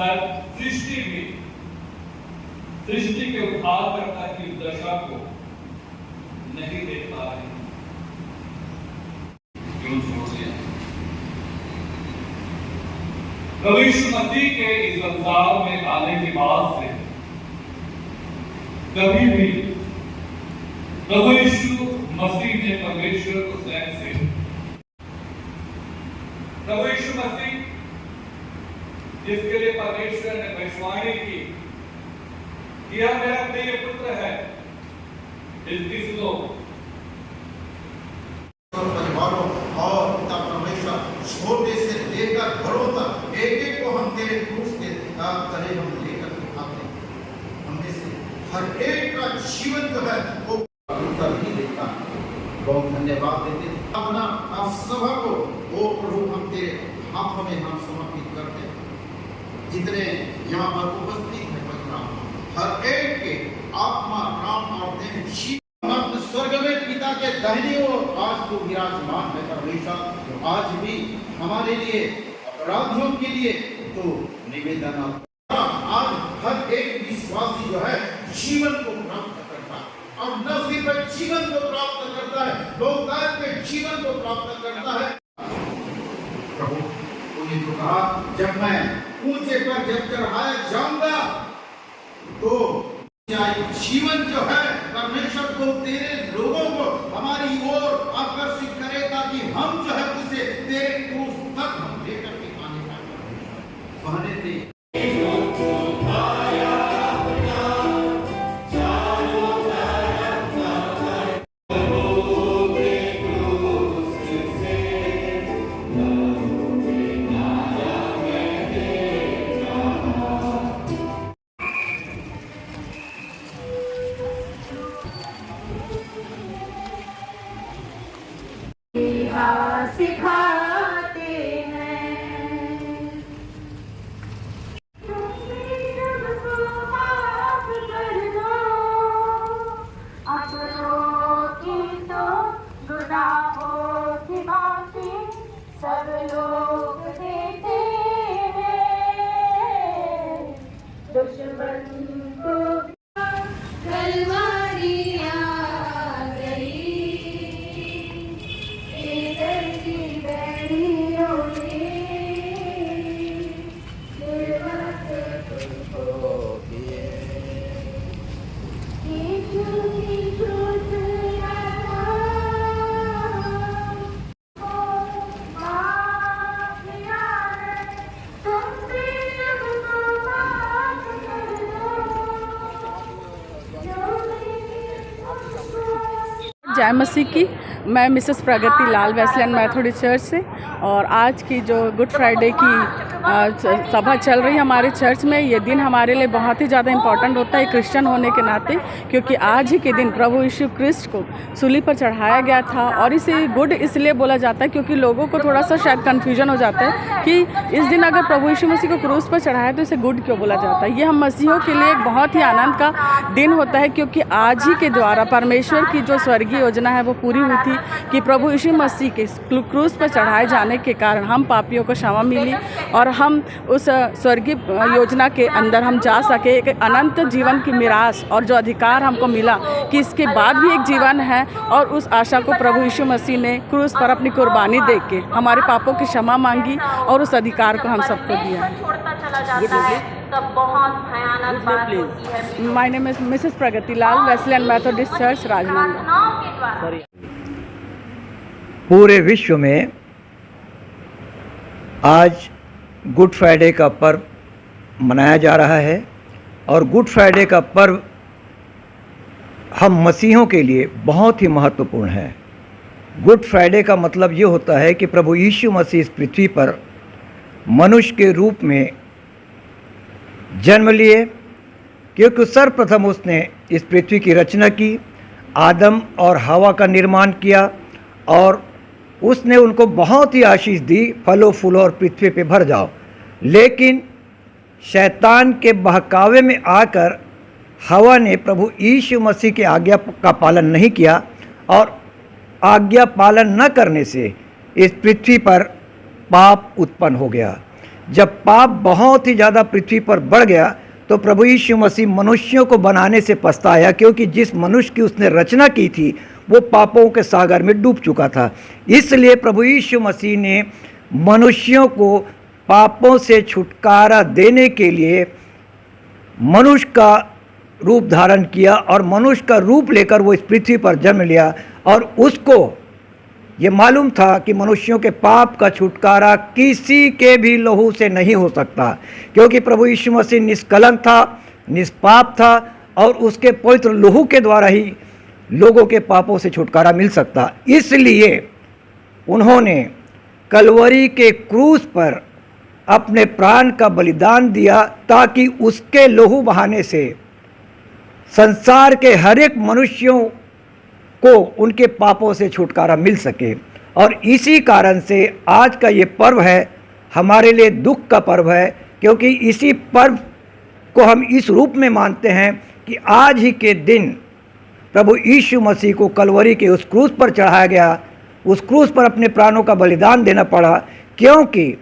सृष्टि भी सृष्टि के उद्धारकर्ता की दशा को नहीं देख पा रही, क्यों छोड़ दिया? प्रभु यीशु मसीह के इस संसार में आने के बाद से कभी भी प्रभु यीशु मसीह ने परमेश्वर को स्वयं से, प्रभु यीशु मसीह जिसके लिए परमेश्वर ने भविष्यवाणी की कि यह मेरा प्रिय पुत्र है, इसकी सुनो। परिवारों और पिता परमेश्वर छोटे से लेकर बड़ों तक एक एक को हम तेरे क्रूस के तले हम लेकर दिखाते हैं। हमने से हर एक का जीवन जो है वो उत्तर ही देता है। बहुत धन्यवाद देते हैं अपना आप सभा को वो प्रभु हम तेरे हाथों में हम समर्पित करते हैं। जितने यहाँ पर उपस्थित है परिवार हर एक के आत्मा प्राण और देह जीवन अपने स्वर्ग में पिता के दाहिनी ओर आज तो विराजमान है परमेश्वर, तो आज भी हमारे लिए अपराधियों के लिए तो निवेदन आज हर एक विश्वासी जो है जीवन को प्राप्त करता है और न सिर्फ जीवन को प्राप्त करता है बहुतायत में जीवन को प्राप्त करता है। प्रभु तूने जो कहा जब मैं ऊंचे पर जब चढ़ाया जाऊंगा तो जीवन जो है परमेश्वर को तेरे लोगों को हमारी ओर आकर्षित करे ताकि हम जो है उसे तेरे क्रूस तक हम लेकर के आने का बहाने थे। सिखाते हैं सबको माफ कर दो अपनों की तो गुनाहों की माफी सब लोग देते हैं दुश्मन को जय मसीह की। मैं मिसेस प्रगति लाल वेस्लियन मैथोडिस्ट चर्च से, और आज की जो गुड फ्राइडे की सभा चल रही है हमारे चर्च में, ये दिन हमारे लिए बहुत ही ज़्यादा इम्पॉर्टेंट होता है क्रिश्चियन होने के नाते, क्योंकि आज ही के दिन प्रभु यीशु क्रिस्ट को सूली पर चढ़ाया गया था। और इसे गुड इसलिए बोला जाता है क्योंकि लोगों को थोड़ा सा शायद कन्फ्यूजन हो जाता है कि इस दिन अगर प्रभु यीशु मसीह को क्रूस पर चढ़ाया तो इसे गुड क्यों बोला जाता है। ये हम मसीहों के लिए एक बहुत ही आनंद का दिन होता है, क्योंकि आज ही के द्वारा परमेश्वर की जो स्वर्गीय योजना है वो पूरी हुई थी कि प्रभु यीशु मसीह के क्रूस पर चढ़ाए जाने के कारण हम पापियों को क्षमा मिली और हम उस स्वर्गीय योजना के अंदर हम जा सके, एक अनंत जीवन की मिरास और जो अधिकार हमको मिला कि इसके बाद भी एक जीवन है, और उस आशा को प्रभु यीशु मसीह ने क्रूस पर अपनी कुर्बानी दे के हमारे पापों की क्षमा मांगी और उस अधिकार को हम सबको दिया है। तब बहुत भयानक बात होती है। My name is Mrs Pragati Lal, Wesleyan Methodist church, Rajnandgaon. पूरे विश्व में आज गुड फ्राइडे का पर्व मनाया जा रहा है, और गुड फ्राइडे का पर्व हम मसीहों के लिए बहुत ही महत्वपूर्ण है। गुड फ्राइडे का मतलब ये होता है कि प्रभु यीशु मसीह इस पृथ्वी पर मनुष्य के रूप में जन्म लिए, क्योंकि सर्वप्रथम उसने इस पृथ्वी की रचना की, आदम और हवा का निर्माण किया, और उसने उनको बहुत ही आशीष दी, फलों फूलों और पृथ्वी पे भर जाओ। लेकिन शैतान के बहकावे में आकर हवा ने प्रभु यीशु मसीह की आज्ञा का पालन नहीं किया, और आज्ञा पालन न करने से इस पृथ्वी पर पाप उत्पन्न हो गया, जब पाप बहुत ही ज़्यादा पृथ्वी पर बढ़ गया तो प्रभु यीशु मसीह मनुष्यों को बनाने से पछताया, क्योंकि जिस मनुष्य की उसने रचना की थी वो पापों के सागर में डूब चुका था। इसलिए प्रभु यीशु मसीह ने मनुष्यों को पापों से छुटकारा देने के लिए मनुष्य का रूप धारण किया और मनुष्य का रूप लेकर वो इस पृथ्वी पर जन्म लिया। और उसको ये मालूम था कि मनुष्यों के पाप का छुटकारा किसी के भी लहू से नहीं हो सकता, क्योंकि प्रभु यीशु मसीह निष्कलंक था, निष्पाप था और उसके पवित्र लहू के द्वारा ही लोगों के पापों से छुटकारा मिल सकता। इसलिए उन्होंने कलवरी के क्रूस पर अपने प्राण का बलिदान दिया, ताकि उसके लहू बहाने से संसार के हर एक मनुष्यों को उनके पापों से छुटकारा मिल सके। और इसी कारण से आज का ये पर्व है हमारे लिए दुख का पर्व है, क्योंकि इसी पर्व को हम इस रूप में मानते हैं कि आज ही के दिन प्रभु यीशु मसीह को कलवरी के उस क्रूस पर चढ़ाया गया, उस क्रूस पर अपने प्राणों का बलिदान देना पड़ा, क्योंकि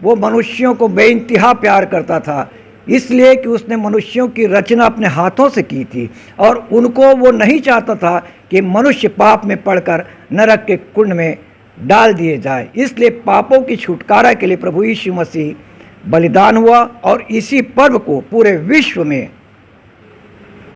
वो मनुष्यों को बेइंतहा प्यार करता था। इसलिए कि उसने मनुष्यों की रचना अपने हाथों से की थी और उनको वो नहीं चाहता था कि मनुष्य पाप में पड़कर नरक के कुंड में डाल दिए जाए। इसलिए पापों की छुटकारा के लिए प्रभु यीशु मसीह बलिदान हुआ और इसी पर्व को पूरे विश्व में